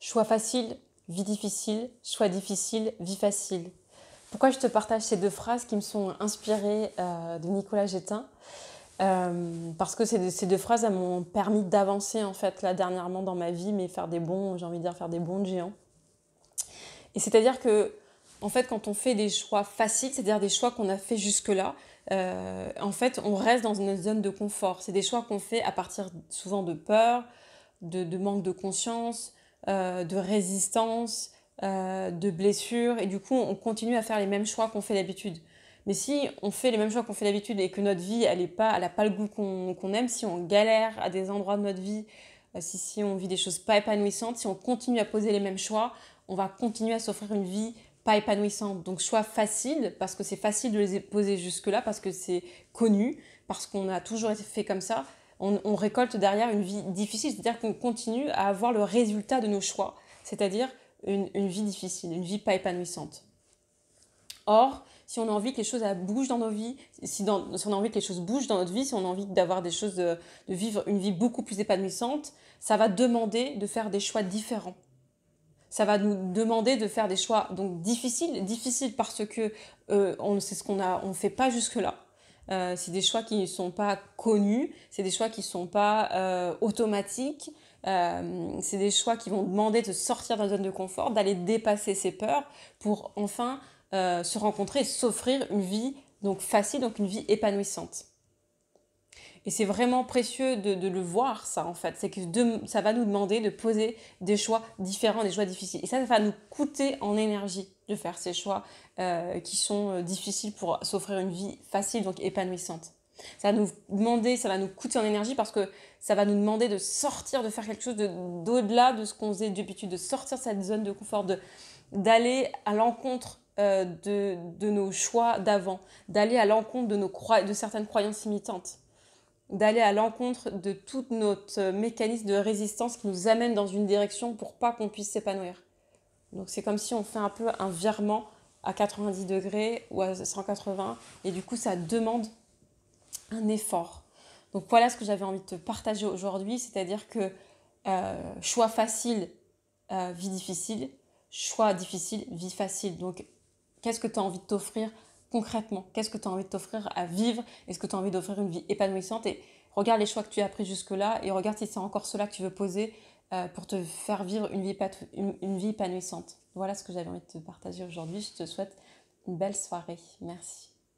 Choix facile, vie difficile, choix difficile, vie facile. Pourquoi je te partage ces deux phrases qui me sont inspirées de Nicolas Gétin parce que ces deux phrases m'ont permis d'avancer en fait là dernièrement dans ma vie, mais faire des bons, j'ai envie de dire faire des bons de géants. Et c'est-à-dire que en fait quand on fait des choix faciles, c'est-à-dire des choix qu'on a fait jusque-là, en fait on reste dans une zone de confort. C'est des choix qu'on fait à partir souvent de peur, de manque de conscience, de résistance, de blessures. Et du coup, on continue à faire les mêmes choix qu'on fait d'habitude. Mais si on fait les mêmes choix qu'on fait d'habitude et que notre vie, elle n'a pas le goût qu'on aime, si on galère à des endroits de notre vie, si on vit des choses pas épanouissantes, si on continue à poser les mêmes choix, on va continuer à s'offrir une vie pas épanouissante. Donc choix facile, parce que c'est facile de les poser jusque-là, parce que c'est connu, parce qu'on a toujours été fait comme ça. On récolte derrière une vie difficile, c'est-à-dire qu'on continue à avoir le résultat de nos choix, c'est-à-dire une vie difficile, une vie pas épanouissante. Or, si on a envie que les choses bougent dans nos vies, si on a envie que les choses bougent dans notre vie, si on a envie d'avoir des choses, de vivre une vie beaucoup plus épanouissante, ça va demander de faire des choix différents. Ça va nous demander de faire des choix donc difficiles parce que c'est ce on fait pas jusque-là. C'est des choix qui ne sont pas connus, c'est des choix qui ne sont pas automatiques, c'est des choix qui vont demander de sortir de la zone de confort, d'aller dépasser ses peurs pour enfin se rencontrer et s'offrir une vie donc facile, donc une vie épanouissante. Et c'est vraiment précieux de le voir, ça, en fait. C'est que ça va nous demander de poser des choix différents, des choix difficiles. Et ça va nous coûter en énergie de faire ces choix qui sont difficiles pour s'offrir une vie facile, donc épanouissante. Ça va nous demander, ça va nous coûter en énergie parce que ça va nous demander de sortir, de faire quelque chose d'au-delà de ce qu'on faisait d'habitude, de sortir de cette zone de confort, d'aller à l'encontre de nos choix d'avant, d'aller à l'encontre de certaines croyances limitantes, d'aller à l'encontre de tout notre mécanisme de résistance qui nous amène dans une direction pour pas qu'on puisse s'épanouir. Donc c'est comme si on fait un peu un virement à 90 degrés ou à 180 et du coup ça demande un effort. Donc voilà ce que j'avais envie de te partager aujourd'hui, c'est-à-dire que choix facile, vie difficile, choix difficile, vie facile. Donc qu'est-ce que tu as envie de t'offrir concrètement? Qu'est-ce que tu as envie de t'offrir à vivre? Est-ce que tu as envie d'offrir une vie épanouissante? Et regarde les choix que tu as pris jusque-là et regarde si c'est encore cela que tu veux poser pour te faire vivre une vie épanouissante. Voilà ce que j'avais envie de te partager aujourd'hui. Je te souhaite une belle soirée. Merci.